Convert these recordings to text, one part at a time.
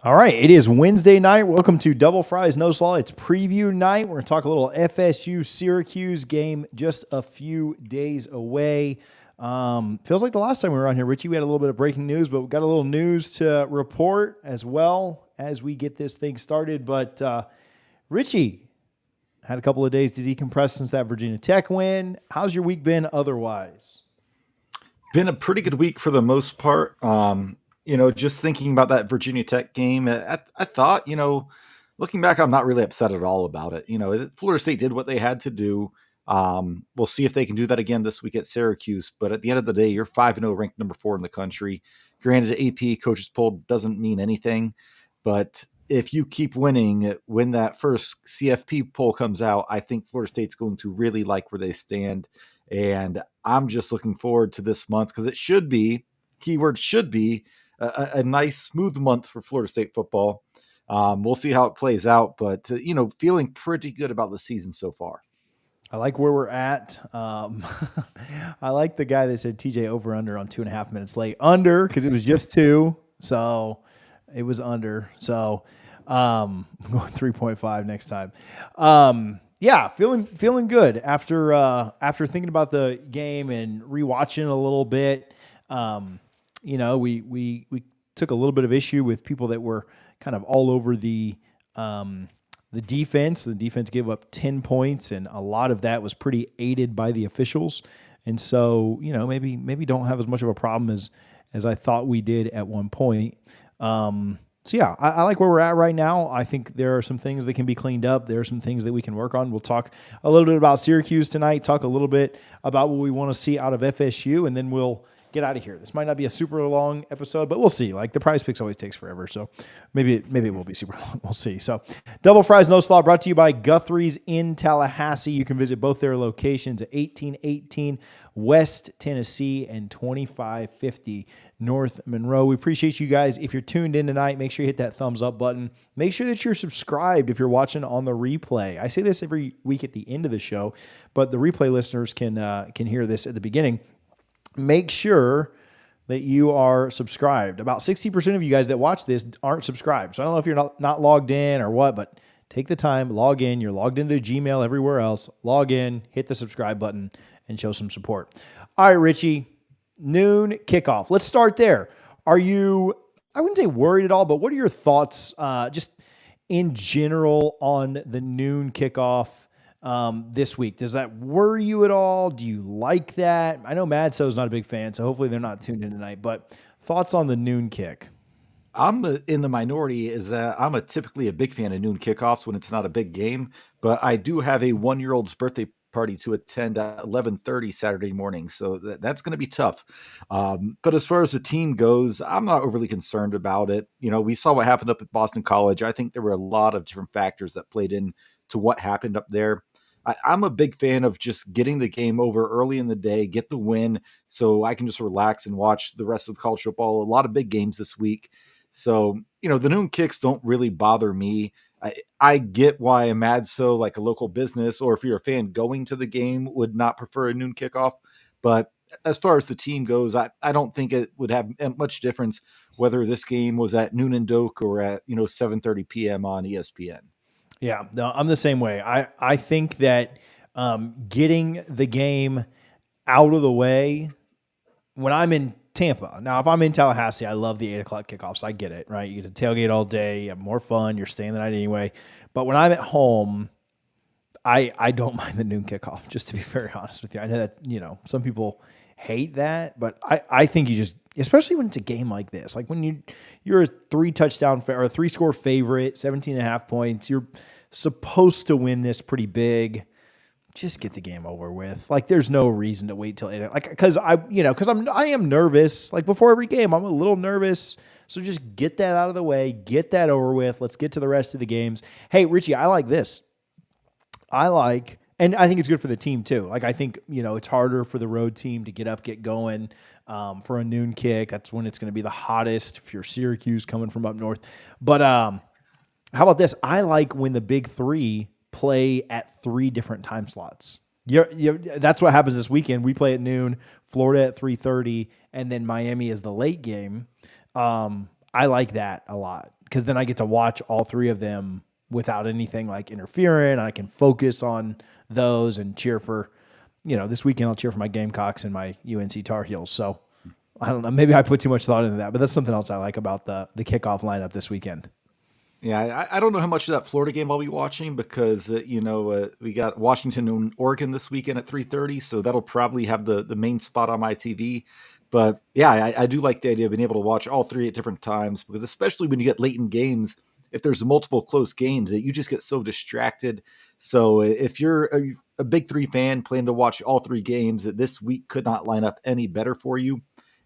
All right, it is Wednesday night. Welcome to Double Fries No Slaw. It's preview night. We're going to talk a little FSU Syracuse game just a few days away. Feels like the last time we were on here, Richie, we had a little bit of breaking news, but we got a little news to report as well as we get this thing started. But Richie had a couple of days to decompress since that Virginia Tech win. How's your week been otherwise? Been a pretty good week for the most part. Just thinking about that Virginia Tech game, I thought, looking back, I'm not really upset at all about it. Florida State did what they had to do. We'll see if they can do that again this week at Syracuse. But at the end of the day, you're 5-0, ranked number 4 in the country. Granted, AP coaches poll doesn't mean anything, but if you keep winning, when that first CFP poll comes out, I think Florida State's going to really like where they stand. And I'm just looking forward to this month because it should be, keyword should be, a nice, smooth month for Florida State football. We'll see how it plays out, but, feeling pretty good about the season so far. I like where we're at. I like the guy that said TJ over under on 2.5 minutes late. Under, because it was just 2, so it was under. So 3.5 next time. Yeah, feeling good after thinking about the game and rewatching a little bit. We took a little bit of issue with people that were kind of all over the defense. The defense gave up 10 points, and a lot of that was pretty aided by the officials. And so, maybe don't have as much of a problem as I thought we did at one point. I like where we're at right now. I think there are some things that can be cleaned up. There are some things that we can work on. We'll talk a little bit about Syracuse tonight, talk a little bit about what we want to see out of FSU, and then we'll get out of here. This might not be a super long episode, but we'll see. Like the Prize Picks always takes forever, so maybe it will be super long. We'll see. So, Double Fries No Slaw brought to you by Guthrie's in Tallahassee. You can visit both their locations at 1818 West Tennessee and 2550 North Monroe. We appreciate you guys. If you're tuned in tonight, make sure you hit that thumbs up button. Make sure that you're subscribed if you're watching on the replay. I say this every week at the end of the show, but the replay listeners can hear this at the beginning. Make sure that you are subscribed. About 60% of you guys that watch this aren't subscribed. So I don't know if you're not logged in or what, but take the time, log in. You're logged into Gmail everywhere else. Log in, hit the subscribe button, and show some support. All right, Richie, noon kickoff. Let's start there. Are you, I wouldn't say worried at all, but what are your thoughts just in general on the noon kickoff this week? Does that worry you at all? Do you like that? I know Madso's not a big fan, so hopefully they're not tuned in tonight, but thoughts on the noon kick? I'm in the minority is that I'm typically a big fan of noon kickoffs when it's not a big game, but I do have a 1-year-old's birthday party to attend at 11:30 Saturday morning. So that's going to be tough. But as far as the team goes, I'm not overly concerned about it. We saw what happened up at Boston College. I think there were a lot of different factors that played in to what happened up there. I'm a big fan of just getting the game over early in the day, get the win so I can just relax and watch the rest of the college football. A lot of big games this week. So, the noon kicks don't really bother me. I get why a Madso, like a local business, or if you're a fan going to the game, would not prefer a noon kickoff. But as far as the team goes, I don't think it would have much difference whether this game was at noon and Doak or at 7:30 p.m. on ESPN. Yeah, no, I'm the same way. I think that getting the game out of the way when I'm in Tampa. Now, if I'm in Tallahassee, I love the 8 o'clock kickoffs. I get it, right? You get to tailgate all day, you have more fun, you're staying the night anyway. But when I'm at home, I don't mind the noon kickoff, just to be very honest with you. I know that, some people hate that, but I think you just, especially when it's a game like this, like when you're a 3-touchdown or a 3-score favorite, 17.5 points, you're supposed to win this pretty big. Just get the game over with. Like, there's no reason to wait till 8. Like, because I am nervous. Like before every game, I'm a little nervous. So just get that out of the way, get that over with. Let's get to the rest of the games. Hey, Richie, I like this. And I think it's good for the team too. Like, I think, it's harder for the road team to get up, get going for a noon kick. That's when it's going to be the hottest if you're Syracuse coming from up north. But how about this? I like when the big three play at 3 different time slots. That's what happens this weekend. We play at noon, Florida at 3:30, and then Miami is the late game. I like that a lot. because then I get to watch all three of them without anything like interfering. I can focus on those and cheer for, this weekend I'll cheer for my Gamecocks and my UNC Tar Heels. So I don't know, maybe I put too much thought into that, but that's something else I like about the kickoff lineup this weekend. Yeah, I don't know how much of that Florida game I'll be watching because, we got Washington and Oregon this weekend at 3:30, so that'll probably have the main spot on my TV. But yeah, I do like the idea of being able to watch all three at different times because especially when you get late in games, if there's multiple close games, that you just get so distracted. So if you're a Big Three fan planning to watch all three games, that this week could not line up any better for you.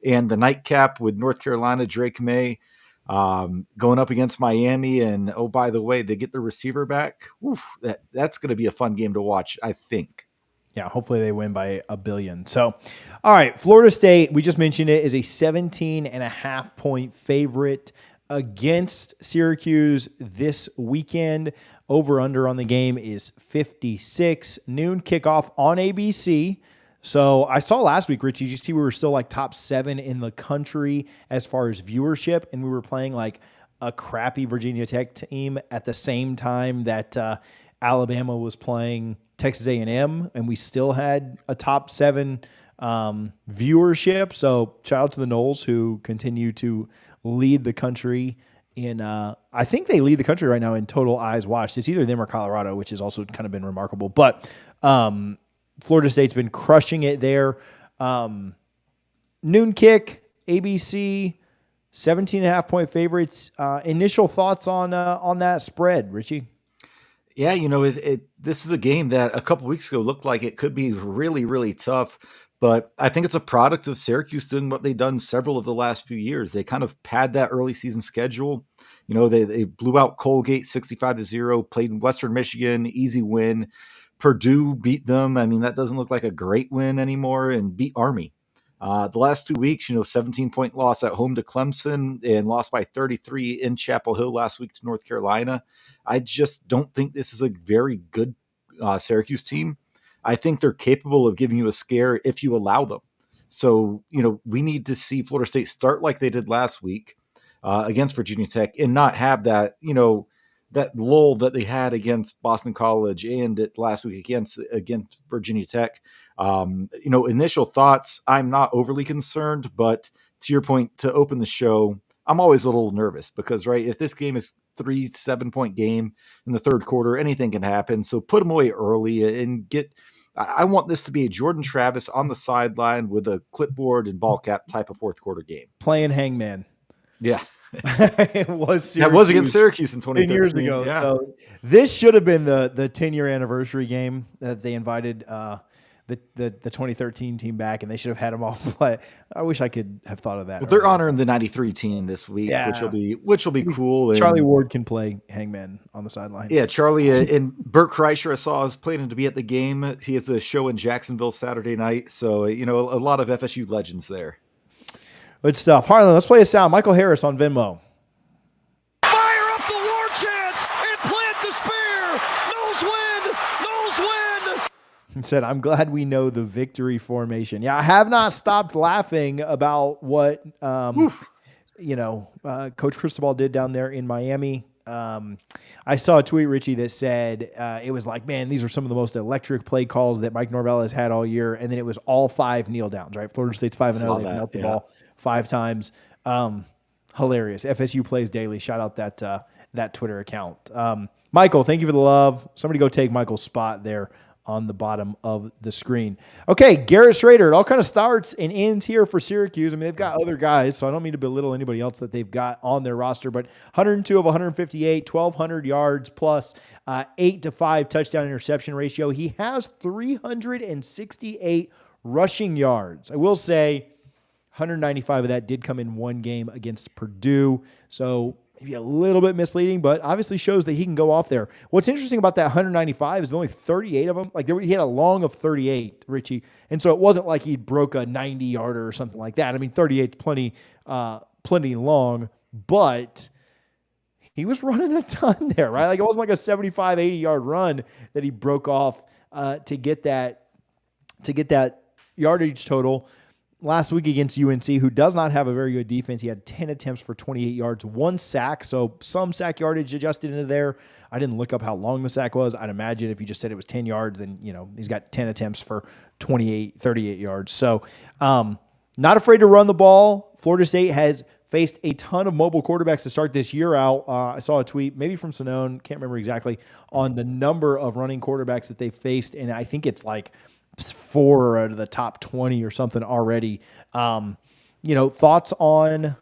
And the nightcap with North Carolina, Drake May, going up against Miami, and oh, by the way, they get the receiver back. Oof, that's going to be a fun game to watch, I think. Yeah, hopefully they win by a billion. So, all right, Florida State, we just mentioned it, is a 17.5-point favorite against Syracuse this weekend. Over-under on the game is 56. Noon kickoff on ABC. So I saw last week, Richie, did you see we were still like top 7 in the country as far as viewership, and we were playing like a crappy Virginia Tech team at the same time that Alabama was playing Texas A&M, and we still had a top 7 viewership. So shout out to the Noles, who continue to lead the country in, I think they lead the country right now in total eyes watched. It's either them or Colorado, which has also kind of been remarkable. But Florida State's been crushing it there. Noon kick, ABC, 17.5-point favorites. Initial thoughts on that spread, Richie? Yeah, this is a game that a couple weeks ago looked like it could be really, really tough. But I think it's a product of Syracuse doing what they've done several of the last few years. They kind of pad that early season schedule. They blew out Colgate 65-0, played Western Michigan, easy win. Purdue beat them. I mean, that doesn't look like a great win anymore, and beat Army. The last 2 weeks, 17-point loss at home to Clemson and lost by 33 in Chapel Hill last week to North Carolina. I just don't think this is a very good Syracuse team. I think they're capable of giving you a scare if you allow them. So, we need to see Florida State start like they did last week against Virginia Tech and not have that, that lull that they had against Boston College and last week against Virginia Tech. Initial thoughts, I'm not overly concerned, but to your point, to open the show, I'm always a little nervous because, right, if this game is 3 7-point game in the third quarter, anything can happen. So put them away early and I want this to be a Jordan Travis on the sideline with a clipboard and ball cap type of fourth quarter game. Playing hangman. Yeah. It was Syracuse. That was against Syracuse in 2013. 10 years ago. Yeah. So this should have been the 10-year anniversary game that they invited the 2013 team back, and they should have had them all play. I wish I could have thought of that. Well, they're honoring the 93 team this week, which will be cool. Charlie Ward can play hangman on the sideline. Yeah, Charlie and Bert Kreischer I saw is planning to be at the game. He has a show in Jacksonville Saturday night, so a lot of FSU legends there. Good stuff. Harlan, let's play a sound. Michael Harris on Venmo. Fire up the war chant and plant the spear. Noles win. Noles win. He said, I'm glad we know the victory formation. Yeah, I have not stopped laughing about what, Coach Cristobal did down there in Miami. I saw a tweet, Richie, that said it was like, man, these are some of the most electric play calls that Mike Norvell has had all year. And then it was all 5 kneel downs, right? Florida State's 5-0. They knelt the ball 5 times. Hilarious. FSU plays daily. Shout out that Twitter account. Michael, thank you for the love. Somebody go take Michael's spot there on the bottom of the screen. Okay, Garrett Shrader. It all kind of starts and ends here for Syracuse. I mean, they've got other guys, so I don't mean to belittle anybody else that they've got on their roster, but 102 of 158, 1,200 yards plus 8-5 touchdown interception ratio. He has 368 rushing yards. I will say 195 of that did come in one game against Purdue, so maybe a little bit misleading, but obviously shows that he can go off there. What's interesting about that 195 is only 38 of them. Like he had a long of 38, Richie, and so it wasn't like he broke a 90-yarder or something like that. I mean, 38 is plenty long, but he was running a ton there, right? Like it wasn't like a 75, 80-yard run that he broke off to get that yardage total. last week against UNC, who does not have a very good defense. He had 10 attempts for 28 yards, 1 sack, so some sack yardage adjusted into there. I didn't look up how long the sack was. I'd imagine if you just said it was 10 yards, then, he's got 10 attempts for 38 yards. So not afraid to run the ball. Florida State has faced a ton of mobile quarterbacks to start this year out. I saw a tweet, maybe from Sonone, can't remember exactly, on the number of running quarterbacks that they faced, and I think it's like 4 out of the top 20 or something already. Thoughts on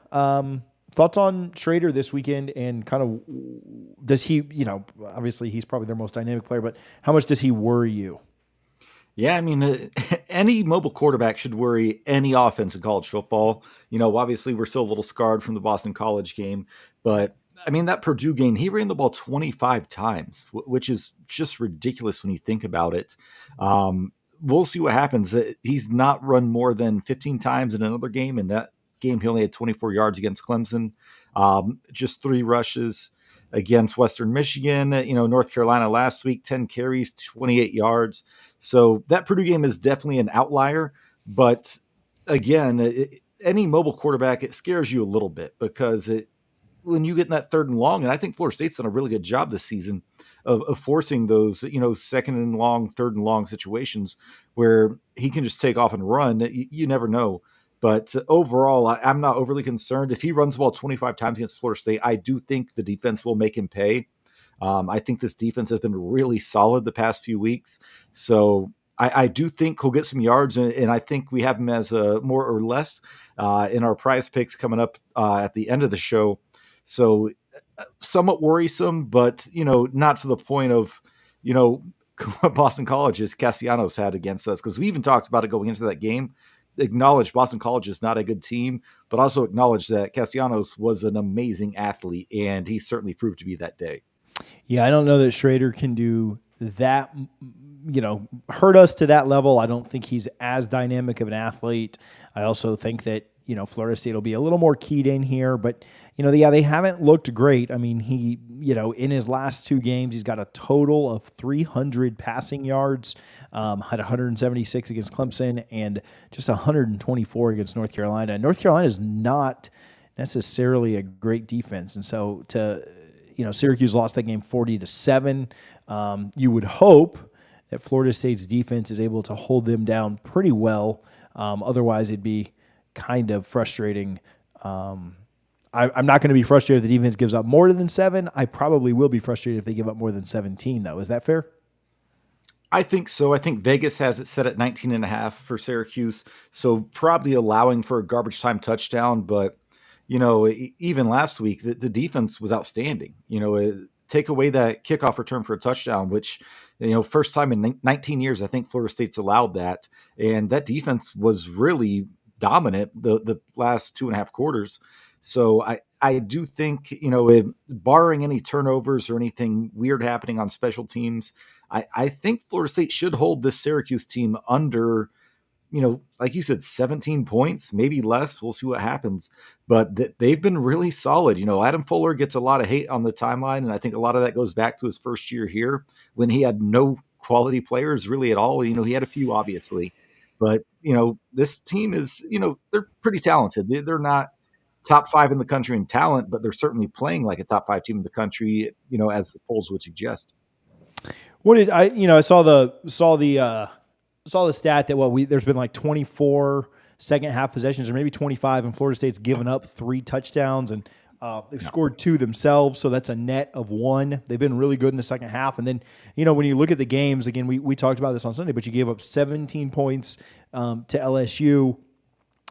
Shrader this weekend, and kind of does he, obviously he's probably their most dynamic player, but how much does he worry you? Yeah, I mean, any mobile quarterback should worry any offense in college football. Obviously we're still a little scarred from the Boston College game, but I mean, that Purdue game, he ran the ball 25 times, which is just ridiculous when you think about it. We'll see what happens. He's not run more than 15 times in another game. In that game, he only had 24 yards against Clemson, just 3 rushes against Western Michigan. North Carolina last week, 10 carries, 28 yards. So that Purdue game is definitely an outlier. But again, any mobile quarterback, it scares you a little bit, because when you get in that 3rd and long, and I think Florida State's done a really good job this season of forcing those, 2nd and long, 3rd and long situations where he can just take off and run. You never know. But overall, I'm not overly concerned. If he runs the ball 25 times against Florida State, I do think the defense will make him pay. I think this defense has been really solid the past few weeks. So I do think he'll get some yards, and I think we have him as a more or less in our prize picks coming up at the end of the show. So somewhat worrisome, but, not to the point of, Boston College's Castellanos had against us, because we even talked about it going into that game. Acknowledge Boston College is not a good team, but also acknowledge that Castellanos was an amazing athlete, and he certainly proved to be that day. Yeah, I don't know that Shrader can do that, hurt us to that level. I don't think he's as dynamic of an athlete. I also think that, Florida State will be a little more keyed in here, but, they haven't looked great. I mean, he, in his last 2 games, he's got a total of 300 passing yards, had 176 against Clemson and just 124 against North Carolina. And North Carolina is not necessarily a great defense. And so Syracuse lost that game 40-7. You would hope that Florida State's defense is able to hold them down pretty well. Otherwise, it'd be kind of frustrating. I'm not going to be frustrated if the defense gives up more than 7. I probably will be frustrated if they give up more than 17, though. Is that fair? I think so. I think Vegas has it set at 19.5 for Syracuse. So probably allowing for a garbage time touchdown. But, even last week, the defense was outstanding. Take away that kickoff return for a touchdown, which, first time in 19 years, I think Florida State's allowed that. And that defense was really dominant the last 2.5 quarters. So I do think, barring any turnovers or anything weird happening on special teams, I think Florida State should hold this Syracuse team under, like you said, 17 points, maybe less. We'll see what happens. But they've been really solid. Adam Fuller gets a lot of hate on the timeline, and I think a lot of that goes back to his first year here when he had no quality players really at all. He had a few, obviously. But, this team is, they're pretty talented. They're not top 5 in the country in talent, but they're certainly playing like a top 5 team in the country, as the polls would suggest. What did I saw the stat that there's been like 24 second half possessions, or maybe 25, and Florida State's given up 3 touchdowns, and they've scored 2 themselves. So that's a net of 1. They've been really good in the second half. And then, when you look at the games, again, we talked about this on Sunday, but you gave up 17 points to LSU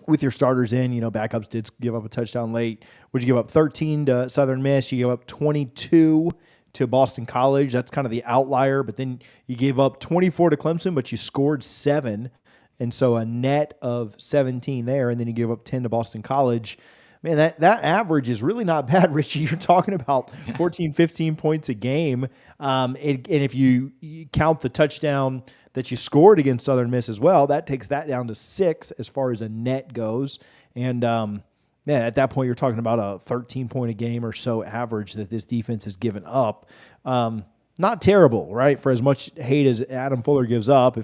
with your starters in. Backups did give up a touchdown late. Would you give up 13 to Southern Miss? You gave up 22 to Boston College. That's kind of the outlier. But then you gave up 24 to Clemson, but you scored 7. And so a net of 17 there. And then you give up 10 to Boston College. Man, that average is really not bad, Richie. You're talking about 14, 15 points a game. And if you count the touchdown that you scored against Southern Miss as well, that takes that down to 6 as far as a net goes. And, at that point, you're talking about a 13-point a game or so average that this defense has given up. Not terrible, right? For as much hate as Adam Fuller gives up,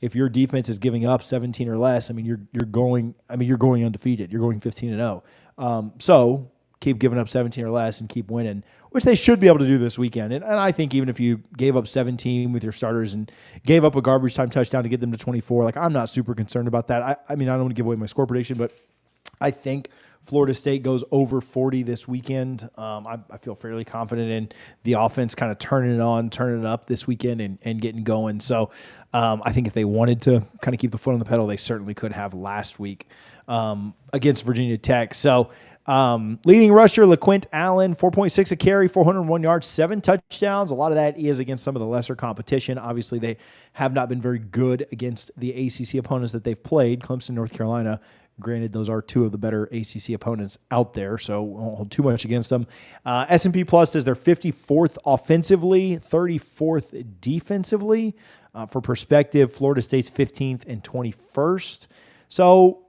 if your defense is giving up 17 or less, I mean, you're going undefeated. You're going 15-0. So keep giving up 17 or less and keep winning, which they should be able to do this weekend. And I think even if you gave up 17 with your starters and gave up a garbage time touchdown to get them to 24, like, I'm not super concerned about that. I mean, I don't want to give away my score prediction, but I think Florida State goes over 40 this weekend. I feel fairly confident in the offense kind of turning it up this weekend and getting going. So I think if they wanted to kind of keep the foot on the pedal, they certainly could have last week against Virginia Tech. So leading rusher, LaQuint Allen, 4.6 a carry, 401 yards, 7 touchdowns. A lot of that is against some of the lesser competition. Obviously, they have not been very good against the ACC opponents that they've played, Clemson, North Carolina. Granted, those are 2 of the better ACC opponents out there, so won't hold too much against them. S&P Plus says they're 54th offensively, 34th defensively. For perspective, Florida State's 15th and 21st. So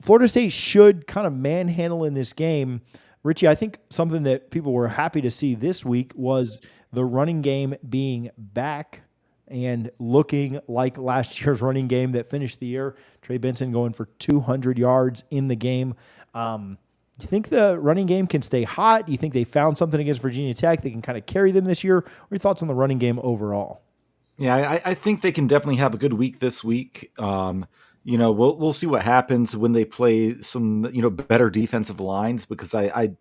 Florida State should kind of manhandle in this game. Richie, I think something that people were happy to see this week was the running game being back and looking like last year's running game that finished the year. Trey Benson going for 200 yards in the game. Do you think the running game can stay hot? Do you think they found something against Virginia Tech that can kind of carry them this year? What are your thoughts on the running game overall? Yeah, I think they can definitely have a good week this week. We'll see what happens when they play some, better defensive lines, because I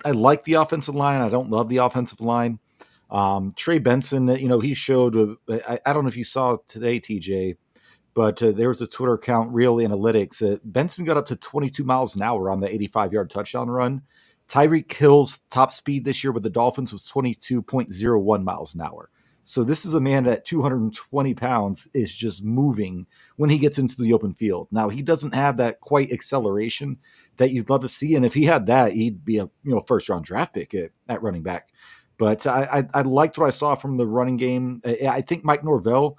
like the offensive line. I don't love the offensive line. Trey Benson, he showed, I don't know if you saw today, TJ, but there was a Twitter account, Real Analytics. Benson got up to 22 miles an hour on the 85-yard touchdown run. Tyreek Hill's top speed this year with the Dolphins was 22.01 miles an hour. So this is a man at 220 pounds is just moving when he gets into the open field. Now, he doesn't have that quite acceleration that you'd love to see. And if he had that, he'd be a first-round draft pick at running back. But I liked what I saw from the running game. I think Mike Norvell,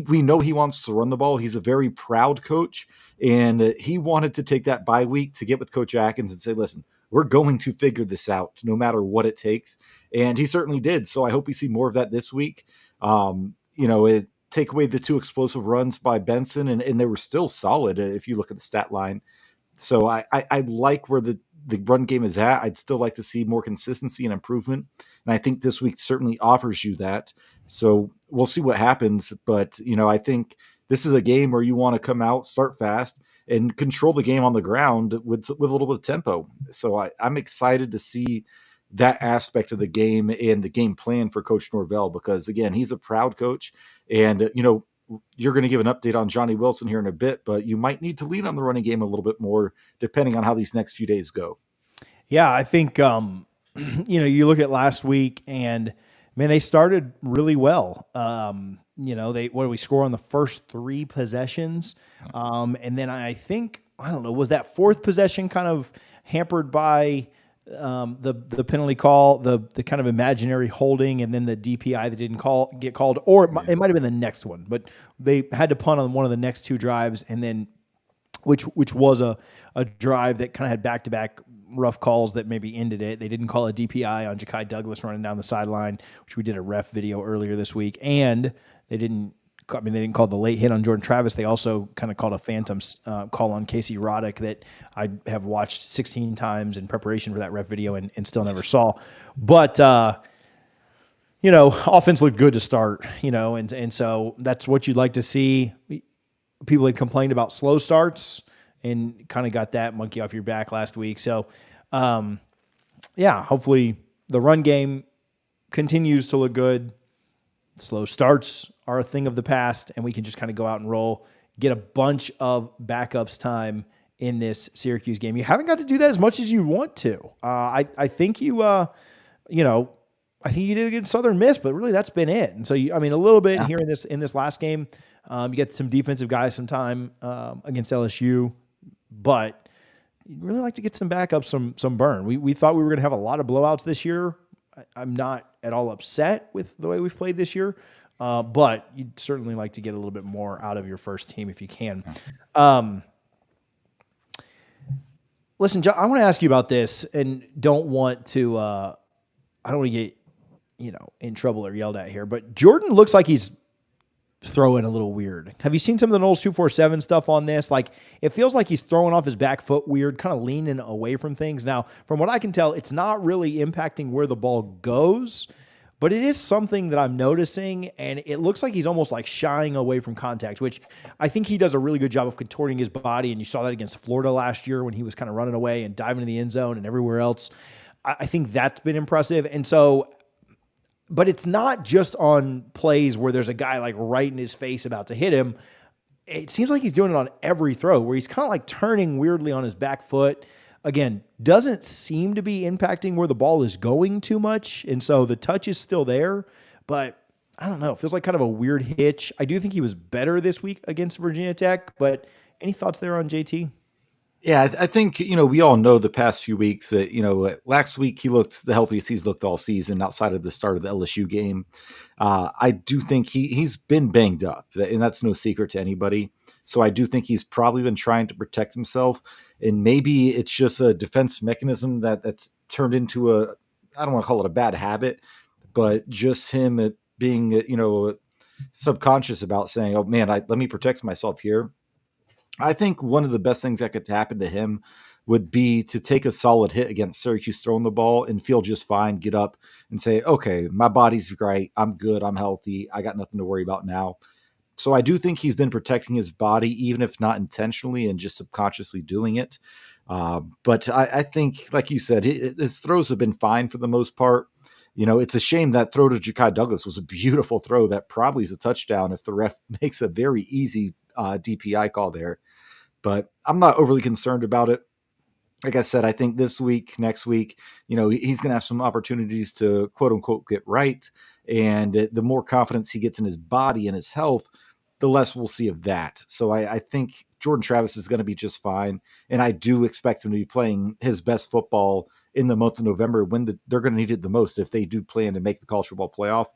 we know he wants to run the ball. He's a very proud coach, and he wanted to take that bye week to get with Coach Atkins and say, listen, we're going to figure this out no matter what it takes. And he certainly did. So I hope we see more of that this week. Take away the 2 explosive runs by Benson, and they were still solid if you look at the stat line. So I like where the run game is at. I'd still like to see more consistency and improvement. And I think this week certainly offers you that. So we'll see what happens. But, I think this is a game where you want to come out, start fast, and control the game on the ground with a little bit of tempo. So I'm excited to see that aspect of the game and the game plan for Coach Norvell, because, again, he's a proud coach. And, you're going to give an update on Johnny Wilson here in a bit, but you might need to lean on the running game a little bit more depending on how these next few days go. Yeah, I think, you look at last week and, man, they started really well. What do we score on the first 3 possessions? And then I think, was that 4th possession kind of hampered by the penalty call, the kind of imaginary holding, and then the DPI that didn't get called, or it might have been the next one, but they had to punt on one of the next 2 drives, and then which was a drive that kind of had back-to-back rough calls that maybe ended it. They didn't call a DPI on Ja'Kai Douglas running down the sideline, which we did a ref video earlier this week, and they didn't call the late hit on Jordan Travis. They also kind of called a phantom call on Casey Roddick that I have watched 16 times in preparation for that ref video and still never saw. But, offense looked good to start, and so that's what you'd like to see. People had complained about slow starts and kind of got that monkey off your back last week. So, hopefully the run game continues to look good. Slow starts are a thing of the past, and we can just kind of go out and roll, get a bunch of backups time in this Syracuse game. You haven't got to do that as much as you want to. I think you did against Southern Miss, but really that's been it. And so, a little bit here in this last game, you get some defensive guys some time against LSU, but you'd really like to get some backups, some burn. We thought we were going to have a lot of blowouts this year. I'm not at all upset with the way we've played this year, but you'd certainly like to get a little bit more out of your first team if you can. Listen, John, I want to ask you about this, and I don't want to get in trouble or yelled at here, but Jordan looks like he's throwing a little weird. Have you seen some of the Knowles 247 stuff on this? Like, it feels like he's throwing off his back foot weird, kind of leaning away from things. Now, from what I can tell, it's not really impacting where the ball goes, but it is something that I'm noticing, and it looks like he's almost like shying away from contact, which I think he does a really good job of contorting his body, and you saw that against Florida last year when he was kind of running away and diving in the end zone and everywhere else. I think that's been impressive. And so, but it's not just on plays where there's a guy like right in his face about to hit him. It seems like he's doing it on every throw where he's kind of like turning weirdly on his back foot. Again, doesn't seem to be impacting where the ball is going too much. And so the touch is still there, but I don't know. It feels like kind of a weird hitch. I do think he was better this week against Virginia Tech, but any thoughts there on JT? Yeah, I think, we all know the past few weeks that, last week he looked the healthiest he's looked all season outside of the start of the LSU game. I do think he's been banged up, and that's no secret to anybody. So I do think he's probably been trying to protect himself, and maybe it's just a defense mechanism that's turned into I don't want to call it a bad habit, but just him being, subconscious about saying, oh man, let me protect myself here. I think one of the best things that could happen to him would be to take a solid hit against Syracuse throwing the ball and feel just fine, get up and say, okay, my body's great. I'm good. I'm healthy. I got nothing to worry about now. So I do think he's been protecting his body, even if not intentionally and just subconsciously doing it. But I think, like you said, his throws have been fine for the most part. It's a shame that throw to Ja'Kai Douglas was a beautiful throw. That probably is a touchdown if the ref makes a very easy DPI call there. But I'm not overly concerned about it. Like I said, I think this week, next week, he's going to have some opportunities to quote unquote get right. And the more confidence he gets in his body and his health, the less we'll see of that. So I think Jordan Travis is going to be just fine. And I do expect him to be playing his best football in the month of November when they're going to need it the most if they do plan to make the college football playoff.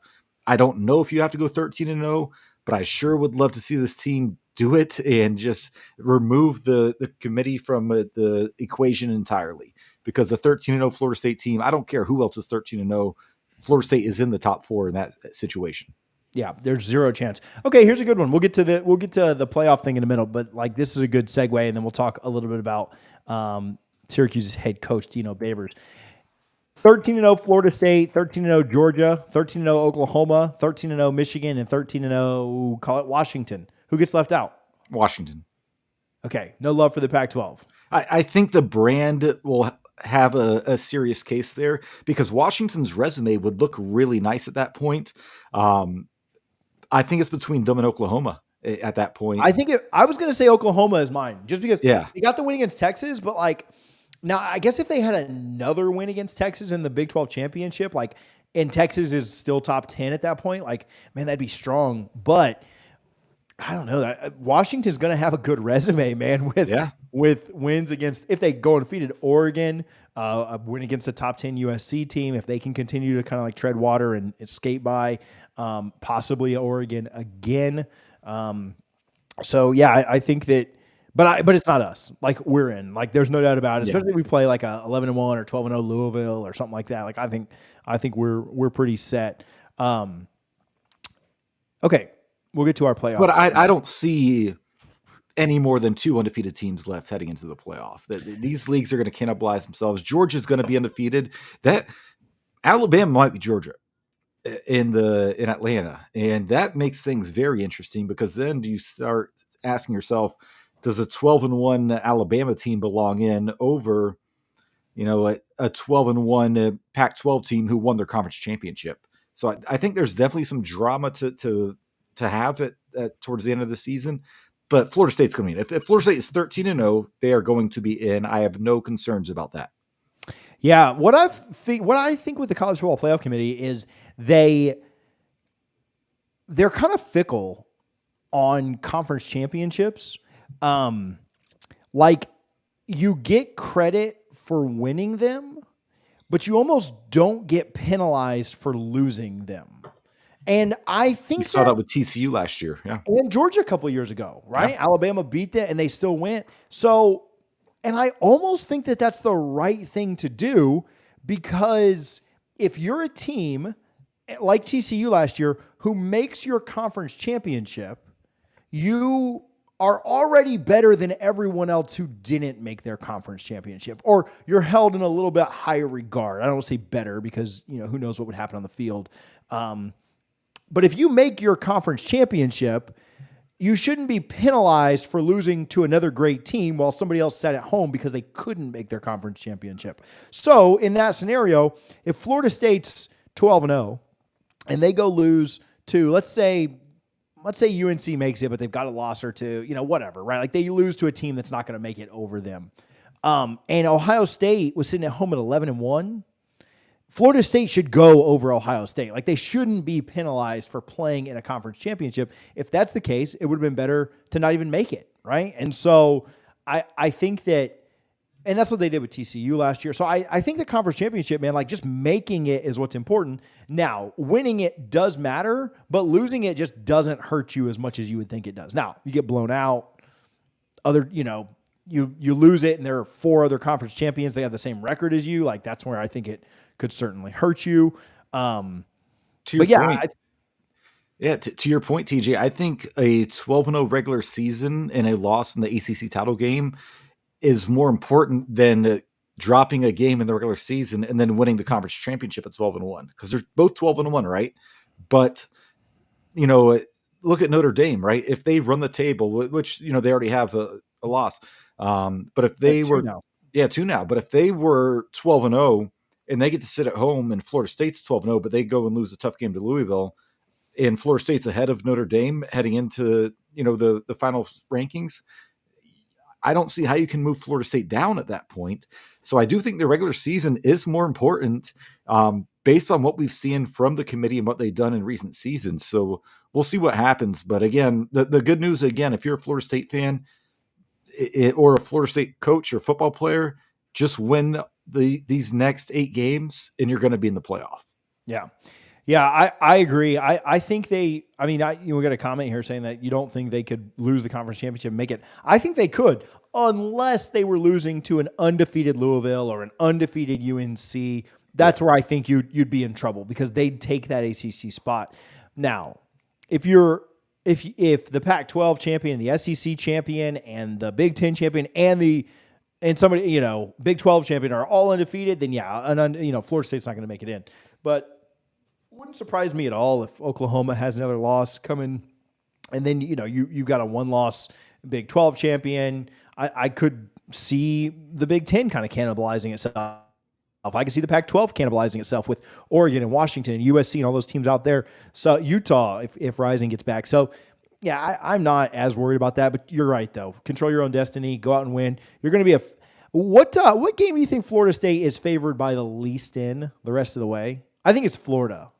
I don't know if you have to go 13-0, but I sure would love to see this team do it and just remove the committee from the equation entirely, because the 13-0 Florida State team, I don't care who else is 13-0, Florida State is in the top 4 in that situation. Yeah, there's zero chance. Okay, here's a good one. We'll get to the playoff thing in a minute, but like this is a good segue, and then we'll talk a little bit about Syracuse's head coach Dino Babers. 13-0 Florida State, 13-0 Georgia, 13-0 Oklahoma, 13-0 Michigan, and 13-0 call it Washington. Who gets left out? Washington. Okay, no love for the Pac-12. I think the brand will have a serious case there, because Washington's resume would look really nice at that point. I think it's between them and Oklahoma at that point. I was going to say Oklahoma is mine, just because they got the win against Texas, but like now I guess if they had another win against Texas in the Big 12 championship, like, and Texas is still top 10 at that point, like, man, that'd be strong. But I don't know that Washington's going to have a good resume, man, with wins against, if they go undefeated, Oregon, a win against the top 10 USC team, if they can continue to kind of like tread water and skate by, possibly Oregon again. So yeah, I think that, but it's not us. Like, we're in, like, there's no doubt about it. Especially if we play like a 11-1 or 12-0 Louisville or something like that. Like, I think we're pretty set. Okay. We'll get to our playoff. But I don't see any more than 2 undefeated teams left heading into the playoff. These leagues are going to cannibalize themselves. Georgia's going to be undefeated. That Alabama might be Georgia in Atlanta, and that makes things very interesting, because then you start asking yourself, does a 12-1 Alabama team belong in over, a 12-1 Pac-12 team who won their conference championship? So I think there's definitely some drama to have it towards the end of the season, but Florida State's going to win. If Florida State is 13-0, they are going to be in. I have no concerns about that. Yeah, what I think with the College Football Playoff Committee is they're kind of fickle on conference championships. Like, you get credit for winning them, but you almost don't get penalized for losing them. And I think we saw that with TCU last year. Yeah. And Georgia a couple of years ago, right? Yeah. Alabama beat them and they still went. So, and I almost think that that's the right thing to do, because if you're a team like TCU last year, who makes your conference championship, you are already better than everyone else who didn't make their conference championship, or you're held in a little bit higher regard. I don't want to say better because, who knows what would happen on the field. But if you make your conference championship, you shouldn't be penalized for losing to another great team while somebody else sat at home because they couldn't make their conference championship. So in that scenario, if Florida State's 12-0 and they go lose to, let's say UNC makes it, but they've got a loss or two, whatever, right? Like they lose to a team that's not going to make it over them. And Ohio State was sitting at home at 11-1. Florida State should go over Ohio State. Like they shouldn't be penalized for playing in a conference championship. If that's the case, it would have been better to not even make it, right? And so I think that, and that's what they did with TCU last year. So I think the conference championship, man, like just making it is what's important. Now, winning it does matter, but losing it just doesn't hurt you as much as you would think it does. Now, you get blown out, you lose it, and there are 4 other conference champions. They have the same record as you. Like that's where I think it could certainly hurt you. To your point, TJ, I think a 12-0 regular season and a loss in the ACC title game is more important than dropping a game in the regular season and then winning the conference championship at 12-1, because they're both 12-1, right? But look at Notre Dame, right? If they run the table, which they already have a loss, but if they were 2 now, but if they were 12-0 and they get to sit at home and Florida State's 12-0, but they go and lose a tough game to Louisville, and Florida State's ahead of Notre Dame heading into the final rankings, I don't see how you can move Florida State down at that point. So I do think the regular season is more important based on what we've seen from the committee and what they've done in recent seasons. So we'll see what happens. But again, the good news, again, if you're a Florida State fan or a Florida State coach or football player, just win these next 8 games and you're going to be in the playoff. Yeah. Yeah, I agree. I think we got a comment here saying that you don't think they could lose the conference championship and make it. I think they could, unless they were losing to an undefeated Louisville or an undefeated UNC. That's where I think you'd be in trouble because they'd take that ACC spot. Now, if the Pac-12 champion, the SEC champion, and the Big Ten champion, and somebody Big 12 champion are all undefeated, then Florida State's not going to make it in. But wouldn't surprise me at all if Oklahoma has another loss coming, and then you got a 1-loss Big 12 champion. I could see the Big 10 kind of cannibalizing itself. I could see the Pac-12 cannibalizing itself with Oregon and Washington and USC and all those teams out there. So Utah, if Rising gets back. So yeah, I'm not as worried about that. But you're right though. Control your own destiny. Go out and win. You're going to be what game do you think Florida State is favored by the least in the rest of the way? I think it's Florida.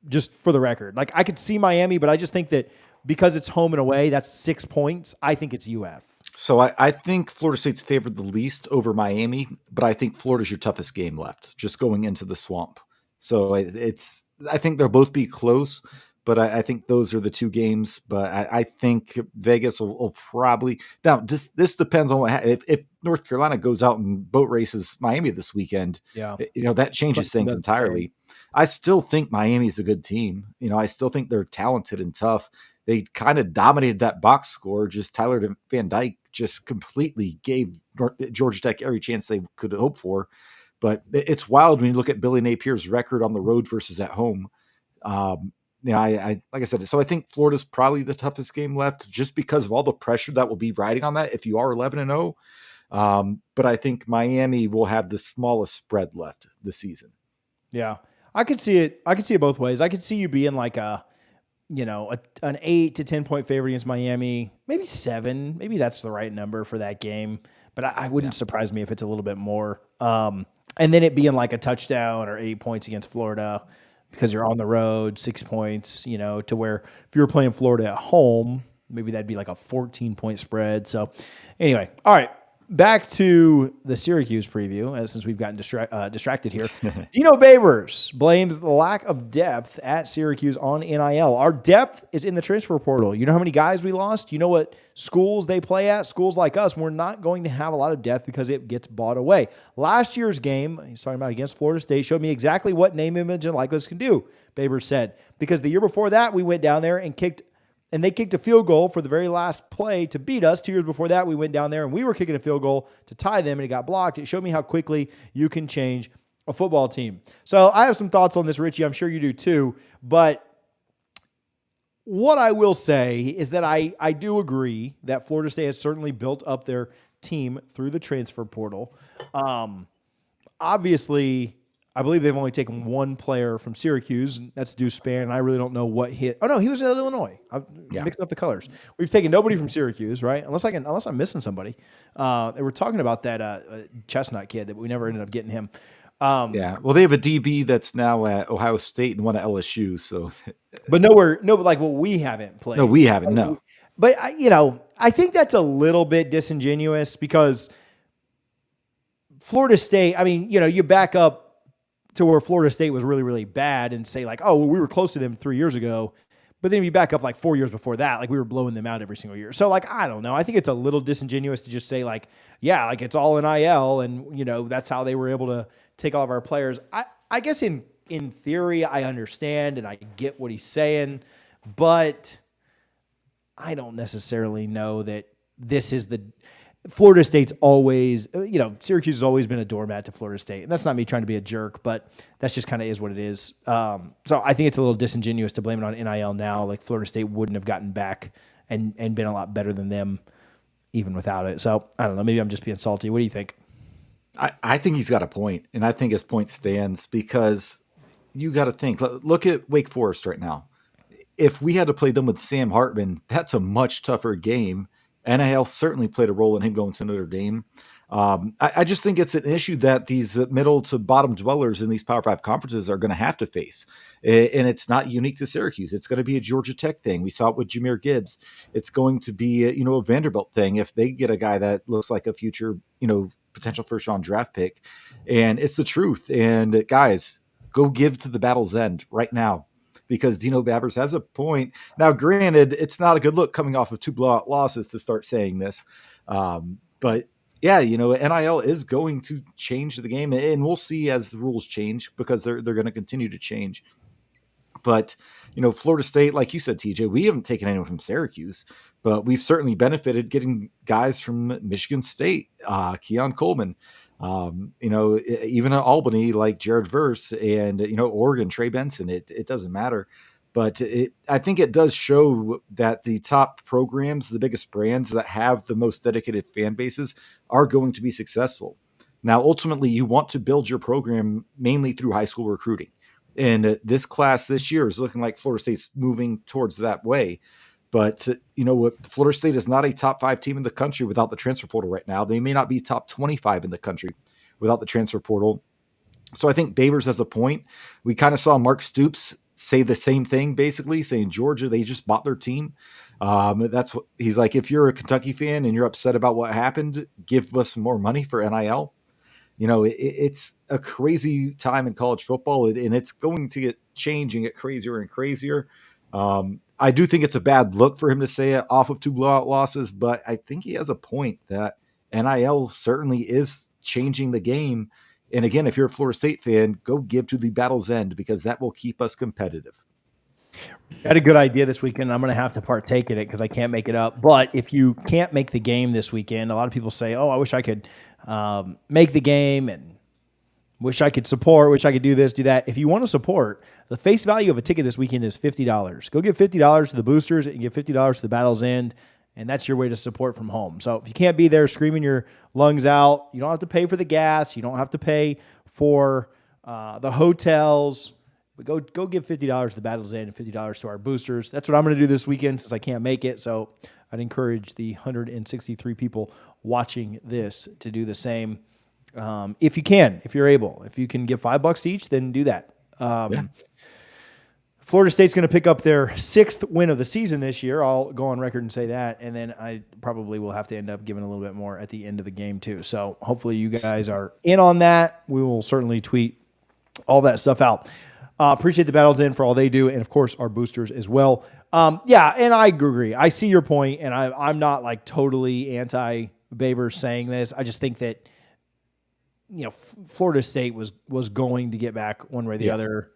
Just for the record, like I could see Miami, but I just think that because it's home and away, that's 6 points. I think it's UF. So I think Florida State's favored the least over Miami, but I think Florida's your toughest game left, just going into the swamp. So I think they'll both be close, but I think those are the 2 games. But I think Vegas will probably now. This depends on what if North Carolina goes out and boat races Miami this weekend. Yeah, that changes things entirely. I still think Miami's a good team. I still think they're talented and tough. They kind of dominated that box score. Just Tyler Van Dyke just completely gave Georgia Tech every chance they could hope for. But it's wild when you look at Billy Napier's record on the road versus at home. I like I said, so I think Florida's probably the toughest game left just because of all the pressure that will be riding on that if you are 11-0. But I think Miami will have the smallest spread left this season. Yeah. I could see it. I could see it both ways. I could see you being like an 8 to 10 point favorite against Miami, maybe 7. Maybe that's the right number for that game. But I wouldn't surprise me if it's a little bit more. And then it being like a touchdown or 8 points against Florida because you're on the road, 6 points, to where if you were playing Florida at home, maybe that'd be like a 14-point spread. So anyway, all right. back to the Syracuse preview, since we've gotten distracted here. Dino Babers blames the lack of depth at Syracuse on NIL. Our depth is in the transfer portal. You know how many guys we lost? You know what schools they play at? Schools like us, we're not going to have a lot of depth because it gets bought away. Last year's game, he's talking about against Florida State, showed me exactly what name, image, and likeness can do, Babers said. Because the year before that, we went down there and they kicked a field goal for the very last play to beat us. 2 years before that, we went down there and we were kicking a field goal to tie them, and it got blocked. It showed me how quickly you can change a football team. So I have some thoughts on this, Richie. I'm sure you do too. But what I will say is that I do agree that Florida State has certainly built up their team through the transfer portal. Obviously, I believe they've only taken one player from Syracuse. That's Deuce Spann, and I really don't know what hit. Oh, no, he was at Illinois. I'm mixing up the colors. We've taken nobody from Syracuse, right? Unless I'm missing somebody. They were talking about that Chestnut kid that we never ended up getting him. Well, they have a DB that's now at Ohio State and one at LSU. So, but like what we haven't played. No, we haven't. No, but I think that's a little bit disingenuous because Florida State. I mean, you back up to where Florida State was really, really bad and say like, oh, well, we were close to them 3 years ago. But then if you back up like 4 years before that, like we were blowing them out every single year. So like, I don't know. I think it's a little disingenuous to just say like, yeah, like it's all NIL and that's how they were able to take all of our players. I guess in theory, I understand and I get what he's saying, but I don't necessarily know that this is Florida State's always, Syracuse has always been a doormat to Florida State. And that's not me trying to be a jerk, but that's just kind of is what it is. So I think it's a little disingenuous to blame it on NIL now. Like Florida State wouldn't have gotten back and been a lot better than them even without it. So I don't know. Maybe I'm just being salty. What do you think? I think he's got a point, and I think his point stands because you got to think. Look at Wake Forest right now. If we had to play them with Sam Hartman, that's a much tougher game. NIL certainly played a role in him going to Notre Dame. I just think it's an issue that these middle to bottom dwellers in these Power 5 conferences are going to have to face. And it's not unique to Syracuse. It's going to be a Georgia Tech thing. We saw it with Jahmyr Gibbs. It's going to be a Vanderbilt thing if they get a guy that looks like a future, potential first round draft pick. And it's the truth. And guys, go give to the battle's end right now, because Dino Babers has a point. Now, granted, it's not a good look coming off of 2 blowout losses to start saying this. But yeah, NIL is going to change the game, and we'll see as the rules change because they're going to continue to change. But, Florida State, like you said, TJ, we haven't taken anyone from Syracuse, but we've certainly benefited getting guys from Michigan State, Keon Coleman, even at Albany, like Jared Verse and, Oregon, Trey Benson, it doesn't matter. But I think it does show that the top programs, the biggest brands that have the most dedicated fan bases are going to be successful. Now, ultimately, you want to build your program mainly through high school recruiting. And this class this year is looking like Florida State's moving towards that way. But, Florida State is not a top 5 team in the country without the transfer portal right now. They may not be top 25 in the country without the transfer portal. So I think Babers has a point. We kind of saw Mark Stoops say the same thing, basically saying Georgia, they just bought their team. That's what he's like. If you're a Kentucky fan and you're upset about what happened, give us more money for NIL. It's a crazy time in college football, and it's going to get change and get crazier and crazier. I do think it's a bad look for him to say it off of 2 blowout losses, but I think he has a point that NIL certainly is changing the game. And again, if you're a Florida State fan, go give to the battle's end because that will keep us competitive. I had a good idea this weekend. I'm going to have to partake in it because I can't make it up. But if you can't make the game this weekend, a lot of people say, oh, I wish I could make the game and wish I could support, wish I could do this, do that. If you want to support, the face value of a ticket this weekend is $50. Go give $50 to the boosters and give $50 to the battle's end. And that's your way to support from home. So if you can't be there screaming your lungs out, you don't have to pay for the gas. You don't have to pay for the hotels. But go give $50 to the battle's end and $50 to our boosters. That's what I'm going to do this weekend since I can't make it. So I'd encourage the 163 people watching this to do the same. If you can, if you're able. If you can give $5 each, then do that. Florida State's going to pick up their 6th win of the season this year. I'll go on record and say that. And then I probably will have to end up giving a little bit more at the end of the game too. So hopefully you guys are in on that. We will certainly tweet all that stuff out. Appreciate the Battles In for all they do. And of course our boosters as well. Yeah. And I agree. I see your point, and I'm not like totally anti-Baber saying this. I just think that, Florida State was going to get back one way or the other.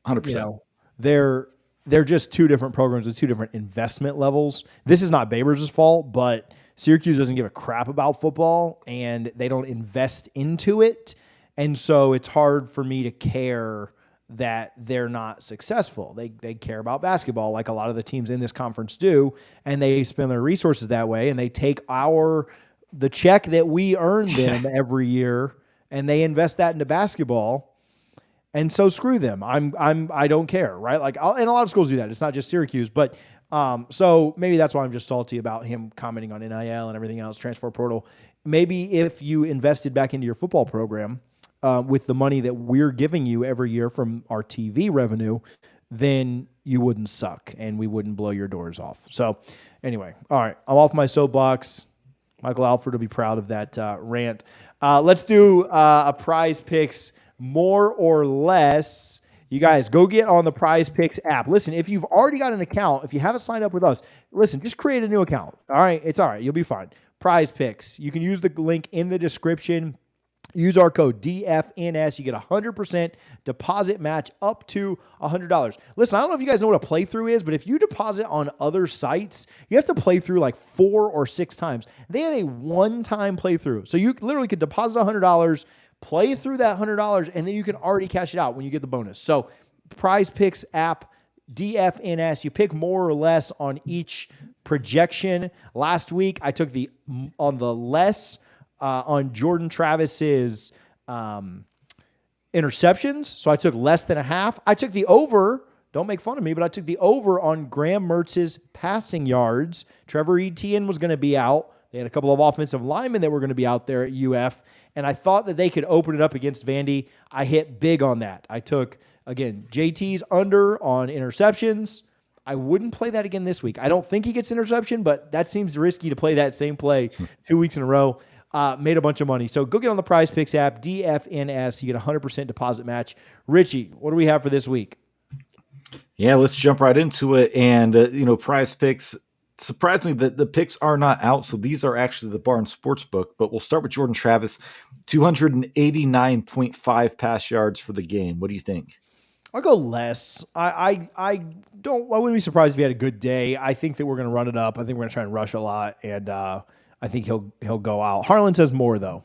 100%. They're just two different programs with two different investment levels. This is not Baber's fault, but Syracuse doesn't give a crap about football, and they don't invest into it. And so it's hard for me to care that they're not successful. They care about basketball like a lot of the teams in this conference do, and they spend their resources that way, and they take the check that we earn them every year, and they invest that into basketball. And so screw them. I don't care, right? Like, and a lot of schools do that. It's not just Syracuse, but so maybe that's why I'm just salty about him commenting on NIL and everything else, transfer portal. Maybe if you invested back into your football program with the money that we're giving you every year from our TV revenue, then you wouldn't suck and we wouldn't blow your doors off. So anyway, all right, I'm off my soapbox. Michael Alford will be proud of that rant. Let's do a Prize Picks more or less. You guys go get on the Prize Picks app. Listen, if you've already got an account, if you haven't signed up with us, listen, just create a new account. All right. It's all right. You'll be fine. Prize Picks. You can use the link in the description. Use our code DFNS. You get 100% deposit match up to $100. Listen, I don't know if you guys know what a playthrough is, but if you deposit on other sites, you have to play through like 4 or 6 times. They have a one-time playthrough. So you literally could deposit $100, play through that $100, and then you can already cash it out when you get the bonus. So Prize Picks app, DFNS, you pick more or less on each projection. Last week, I took on the less on Jordan Travis's interceptions. So I took less than a half. I took the over. Don't make fun of me, but I took the over on Graham Mertz's passing yards. Trevor Etienne was going to be out. They had a couple of offensive linemen that were going to be out there at UF, and I thought that they could open it up against Vandy. I hit big on that. I took, again, JT's under on interceptions. I wouldn't play that again this week. I don't think he gets interception, but that seems risky to play that same play 2 weeks in a row. Made a bunch of money. So go get on the Prize Picks app, DFNS. You get 100% deposit match. Richie, what do we have for this week? Yeah, let's jump right into it. And, Prize Picks, surprisingly, the picks are not out. So these are actually the Barn Sportsbook. But we'll start with Jordan Travis, 289.5 pass yards for the game. What do you think? I'll go less. I wouldn't be surprised if he had a good day. I think that we're going to run it up. I think we're going to try and rush a lot. And I think he'll go out. Harlan says more, though.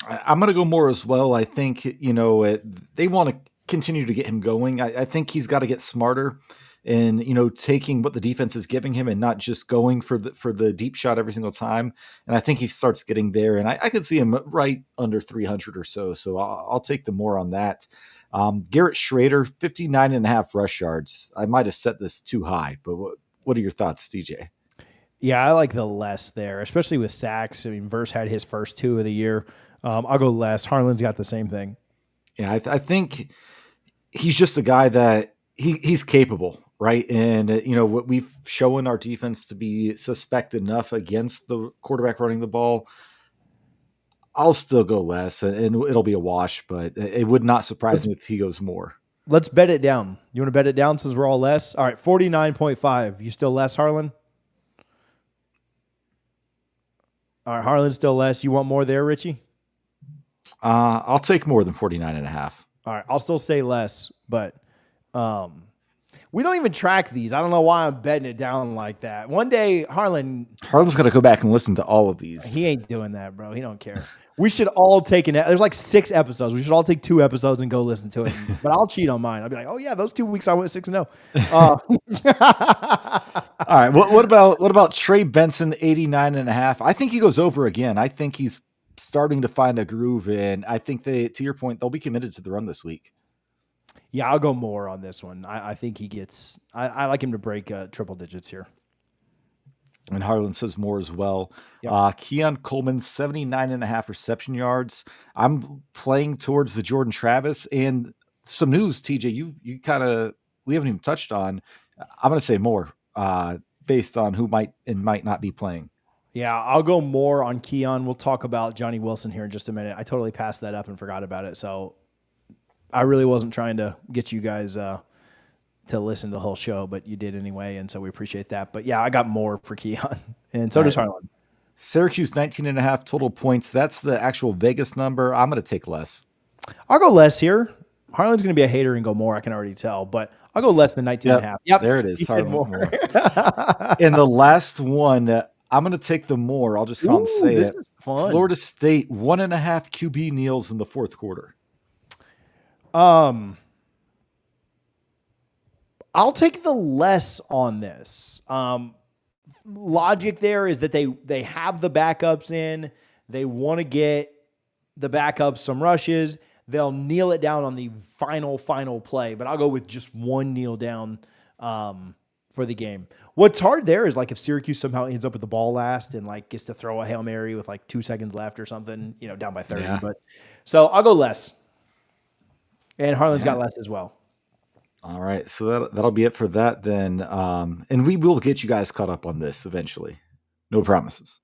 I'm going to go more as well. I think, they want to continue to get him going. I think he's got to get smarter in, taking what the defense is giving him and not just going for the deep shot every single time. And I think he starts getting there, and I could see him right under 300 or so. So I'll take the more on that. Garrett Shrader, 59.5 rush yards. I might have set this too high, but what are your thoughts, DJ? Yeah, I like the less there, especially with sacks. I mean, Verse had his first 2 of the year. I'll go less. Harlan's got the same thing. Yeah, I think he's just a guy that he's capable, right? And, what we've shown our defense to be suspect enough against the quarterback running the ball. I'll still go less, and it'll be a wash, but it would not surprise me if he goes more. Let's bet it down. You want to bet it down since we're all less? All right, 49.5. You still less, Harlan? All right, Harlan's still less. You want more there, Richie? I'll take more than 49.5. All right, I'll still stay less, but we don't even track these. I don't know why I'm betting it down like that. One day, Harlan's going to go back and listen to all of these. He ain't doing that, bro. He don't care. We should all take there's like 6 episodes. We should all take 2 episodes and go listen to it. But I'll cheat on mine. I'll be like, oh yeah, those 2 weeks I went 6-0. All right. What about Trey Benson, 89.5? I think he goes over again. I think he's starting to find a groove, and I think to your point, they'll be committed to the run this week. Yeah, I'll go more on this one. I think he gets – I like him to break triple digits here. And Harlan says more as well. Yep. Keon Coleman, 79.5 reception yards. I'm playing towards the Jordan Travis. And some news, TJ, you kind of we haven't even touched on. I'm going to say more based on who might and might not be playing. Yeah, I'll go more on Keon. We'll talk about Johnny Wilson here in just a minute. I totally passed that up and forgot about it. So I really wasn't trying to get you guys to listen to the whole show, but you did anyway, and so we appreciate that. But yeah, I got more for Keon, and so does Harlan. Syracuse 19.5 total points. That's the actual Vegas number. I'm going to take less. I'll go less here. Harlan's going to be a hater and go more, I can already tell, but I'll go less than 19.5. Yep, there it is. Sorry, more. And the last one, I'm going to take the more. I'll just go and say this it. Is fun. Florida State, 1.5 QB kneels in the fourth quarter. I'll take the less on this. Logic there is that they have the backups in. They want to get the backups some rushes. They'll kneel it down on the final play, but I'll go with just one kneel down for the game. What's hard there is like if Syracuse somehow ends up with the ball last and like gets to throw a Hail Mary with like 2 seconds left or something, down by 30. Yeah. But so I'll go less. And Harlan's got less as well. All right. So that'll be it for that then. And we will get you guys caught up on this eventually. No promises.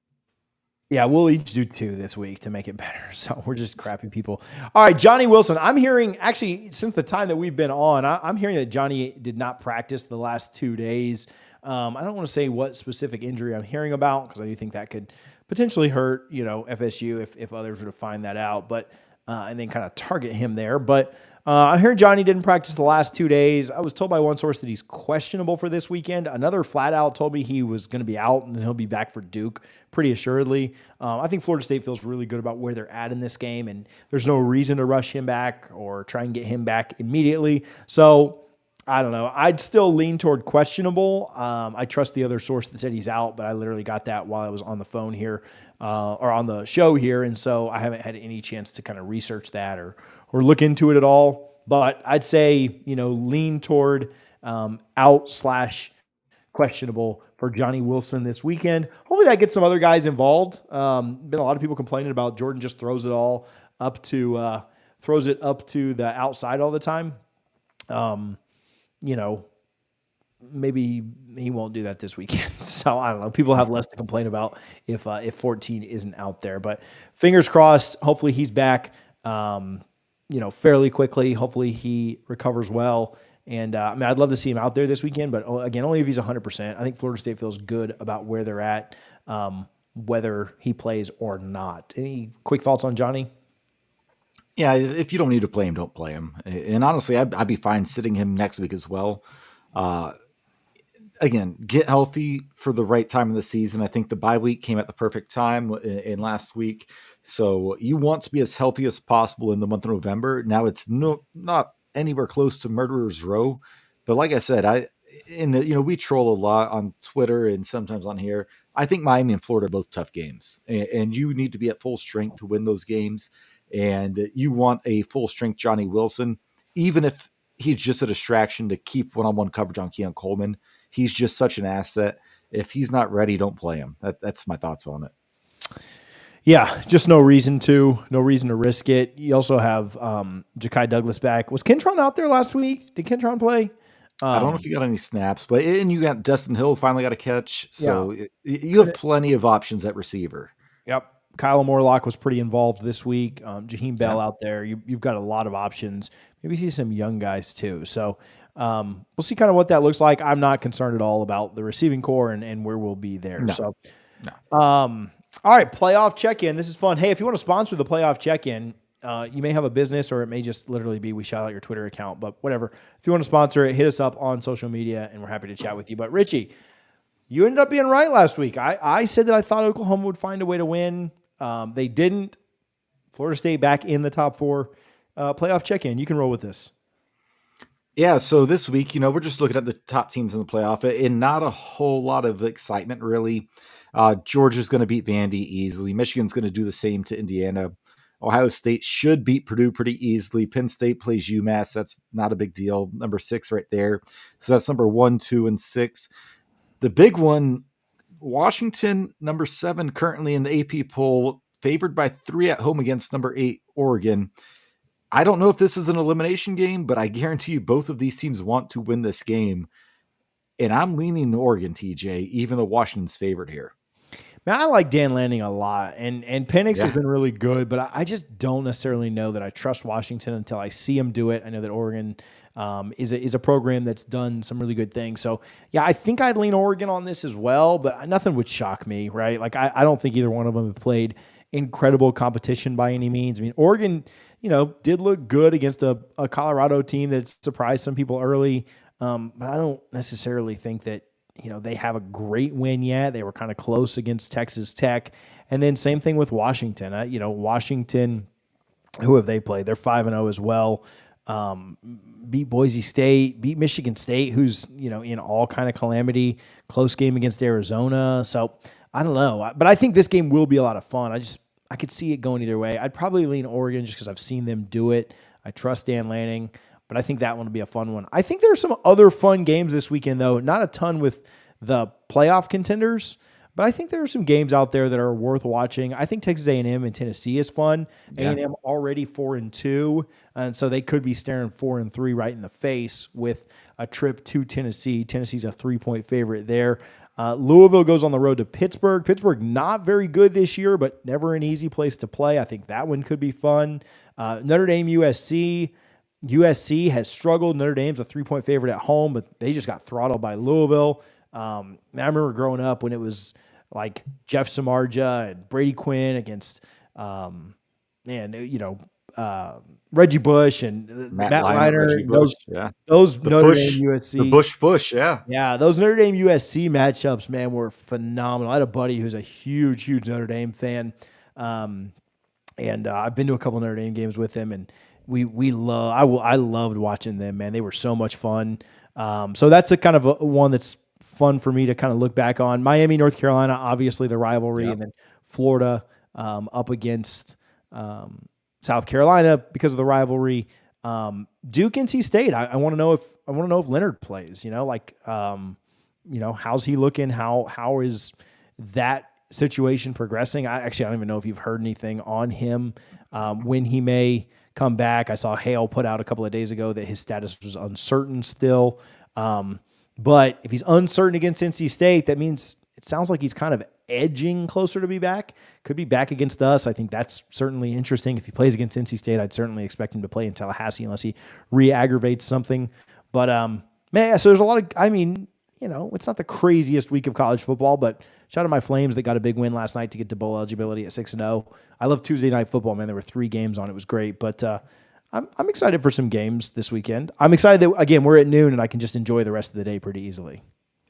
Yeah, we'll each do 2 this week to make it better. So we're just crappy people. All right, Johnny Wilson. I'm hearing, actually, since the time that we've been on, I'm hearing that Johnny did not practice the last 2 days. I don't want to say what specific injury I'm hearing about because I do think that could potentially hurt, FSU if others were to find that out, but and then kind of target him there. But I heard Johnny didn't practice the last 2 days. I was told by one source that he's questionable for this weekend. Another flat out told me he was going to be out and he'll be back for Duke pretty assuredly. I think Florida State feels really good about where they're at in this game, and there's no reason to rush him back or try and get him back immediately. So I don't know. I'd still lean toward questionable. I trust the other source that said he's out, but I literally got that while I was on the phone here or on the show here, and so I haven't had any chance to kind of research that or look into it at all. But I'd say, lean toward out/questionable for Johnny Wilson this weekend. Hopefully that gets some other guys involved. Been a lot of people complaining about Jordan just throws it up to the outside all the time. Maybe he won't do that this weekend. So I don't know. People have less to complain about if 14 isn't out there, but fingers crossed. Hopefully he's back, fairly quickly. Hopefully he recovers well. And I'd love to see him out there this weekend, but again, only if he's 100%. I think Florida State feels good about where they're at, whether he plays or not. Any quick thoughts on Johnny? Yeah, if you don't need to play him, don't play him. And honestly, I'd be fine sitting him next week as well. Again, get healthy for the right time of the season. I think the bye week came at the perfect time in last week. So you want to be as healthy as possible in the month of November. Now it's not anywhere close to murderer's row, but like I said, we troll a lot on Twitter and sometimes on here. I think Miami and Florida are both tough games, and you need to be at full strength to win those games. And you want a full strength Johnny Wilson, even if he's just a distraction to keep one-on-one coverage on Keon Coleman. He's just such an asset. If he's not ready, don't play him. That's my thoughts on it. Yeah, just no reason to risk it. You also have Ja'Kai Douglas back. Was Kentron out there last week? Did Kentron play? I don't know if you got any snaps, and you got Destin Hill finally got a catch. So you have plenty of options at receiver. Yep. Kyle Morlock was pretty involved this week. Jaheim Bell out there. You've got a lot of options. Maybe see some young guys too. So we'll see kind of what that looks like. I'm not concerned at all about the receiving core and where we'll be there. No. All right, playoff check-in. This is fun. Hey, if you want to sponsor the playoff check-in, you may have a business or it may just literally be we shout out your Twitter account, but whatever. If you want to sponsor it, hit us up on social media and we're happy to chat with you. But Richie, you ended up being right last week. I said that I thought Oklahoma would find a way to win. They didn't. Florida State back in the top 4. Playoff check-in. You can roll with this. Yeah, so this week, we're just looking at the top teams in the playoff and not a whole lot of excitement, really. Georgia's going to beat Vandy easily. Michigan's going to do the same to Indiana. Ohio State should beat Purdue pretty easily. Penn State plays UMass. That's not a big deal. Number 6 right there. So that's number 1, 2, and 6. The big one, Washington, number 7, currently in the AP poll, favored by 3 at home against number 8, Oregon. I don't know if this is an elimination game, but I guarantee you both of these teams want to win this game. And I'm leaning Oregon, TJ, even though Washington's favored here. Man, I like Dan Lanning a lot, and Penix has Yeah. been really good, but I just don't necessarily know that I trust Washington until I see him do it. I know that Oregon is a program that's done some really good things. So, yeah, I think I'd lean Oregon on this as well, but nothing would shock me, right? Like, I don't think either one of them have played incredible competition by any means. I mean, Oregon, did look good against a Colorado team that surprised some people early, but I don't necessarily think that they have a great win yet. They were kind of close against Texas Tech. And then same thing with Washington. Washington, who have they played? They're 5-0 as well. Beat Boise State, beat Michigan State, who's, in all kind of calamity, close game against Arizona. So I don't know. But I think this game will be a lot of fun. I could see it going either way. I'd probably lean Oregon just because I've seen them do it. I trust Dan Lanning. But I think that one will be a fun one. I think there are some other fun games this weekend, though. Not a ton with the playoff contenders, but I think there are some games out there that are worth watching. I think Texas A&M and Tennessee is fun. Yeah. A&M already 4-2, and so they could be staring 4-3 right in the face with a trip to Tennessee. Tennessee's a 3-point favorite there. Louisville goes on the road to Pittsburgh. Pittsburgh not very good this year, but never an easy place to play. I think that one could be fun. Notre Dame, USC. USC has struggled. Notre Dame's a 3-point favorite at home, but they just got throttled by Louisville. I remember growing up when it was like Jeff Samardzija and Brady Quinn against, Reggie Bush and Matt Leinart. Those Notre Dame USC. Bush, yeah. Yeah, those Notre Dame USC matchups, man, were phenomenal. I had a buddy who's a huge Notre Dame fan, and I've been to a couple Notre Dame games with him, and I loved watching them, man. They were so much fun. So that's a kind of one that's fun for me to kind of look back on. Miami, North Carolina, obviously the rivalry, and then Florida up against South Carolina because of the rivalry. Duke, NC State. I want to know if Leonard plays. How's he looking? How is that situation progressing? I don't even know if you've heard anything on him when he may come back. I saw Hale put out a couple of days ago that his status was uncertain still. But if he's uncertain against NC State, that means it sounds like he's kind of edging closer to be back. Could be back against us. I think that's certainly interesting. If he plays against NC State, I'd certainly expect him to play in Tallahassee unless he re-aggravates something. But, so there's a lot of, it's not the craziest week of college football, but shout out to my Flames that got a big win last night to get to bowl eligibility at 6-0. I love Tuesday night football, man. There were 3 games on. It was great. But I'm excited for some games this weekend. I'm excited that, again, we're at noon and I can just enjoy the rest of the day pretty easily.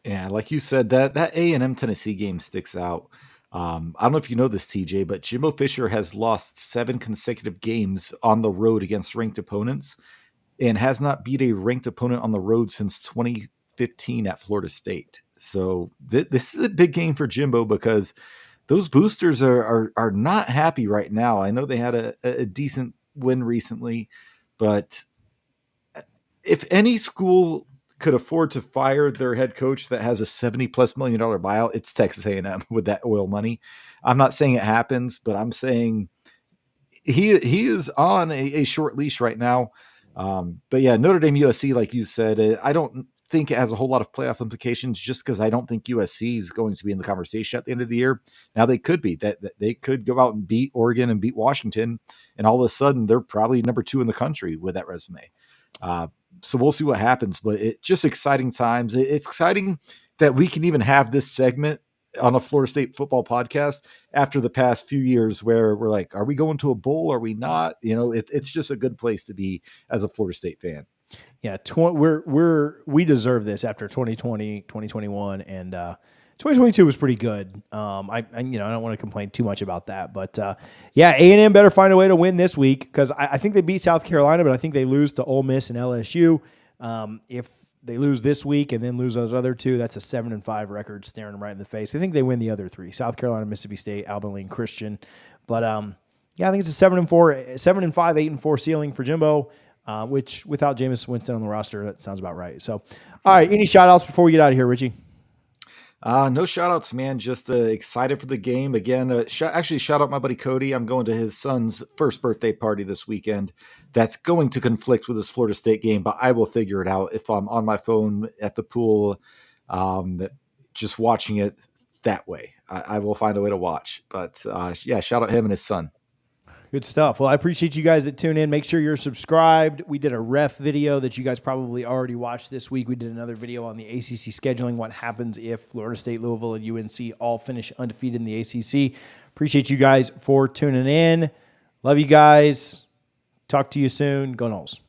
Yeah, like you said, that A&M Tennessee game sticks out. I don't know if you know this, TJ, but Jimbo Fisher has lost 7 consecutive games on the road against ranked opponents and has not beat a ranked opponent on the road since 2015 at Florida State. So this is a big game for Jimbo because those boosters are not happy right now. I know they had a decent win recently, but if any school could afford to fire their head coach that has a $70+ million buyout, it's Texas A&M with that oil money. I'm not saying it happens, but I'm saying he is on a short leash right now. But yeah, Notre Dame USC, like you said, I don't think it has a whole lot of playoff implications just because I don't think USC is going to be in the conversation at the end of the year. Now they could be that they could go out and beat Oregon and beat Washington, and all of a sudden they're probably number 2 in the country with that resume. So we'll see what happens, but it's just exciting times. It's exciting that we can even have this segment on a Florida State football podcast after the past few years where we're like, are we going to a bowl? Are we not? It's just a good place to be as a Florida State fan. Yeah. We deserve this after 2020, 2021, and 2022 was pretty good. I don't want to complain too much about that, but A&M better find a way to win this week because I think they beat South Carolina, but I think they lose to Ole Miss and LSU. If they lose this week and then lose those other 2, that's a 7-5 record staring them right in the face. I think they win the other 3: South Carolina, Mississippi State, Abilene Christian. But I think it's a 7-5, 8-4 ceiling for Jimbo. Which without Jameis Winston on the roster, that sounds about right. So, all right, any shout outs before we get out of here, Richie? No shout outs, man. Just excited for the game again. Actually, shout out my buddy Cody. I'm going to his son's first birthday party this weekend. That's going to conflict with his Florida State game, but I will figure it out if I'm on my phone at the pool, just watching it that way. I will find a way to watch. But yeah, shout out him and his son. Good stuff. Well, I appreciate you guys that tune in. Make sure you're subscribed. We did a ref video that you guys probably already watched this week. We did another video on the ACC scheduling, what happens if Florida State, Louisville, and UNC all finish undefeated in the ACC. Appreciate you guys for tuning in. Love you guys. Talk to you soon. Go Noles.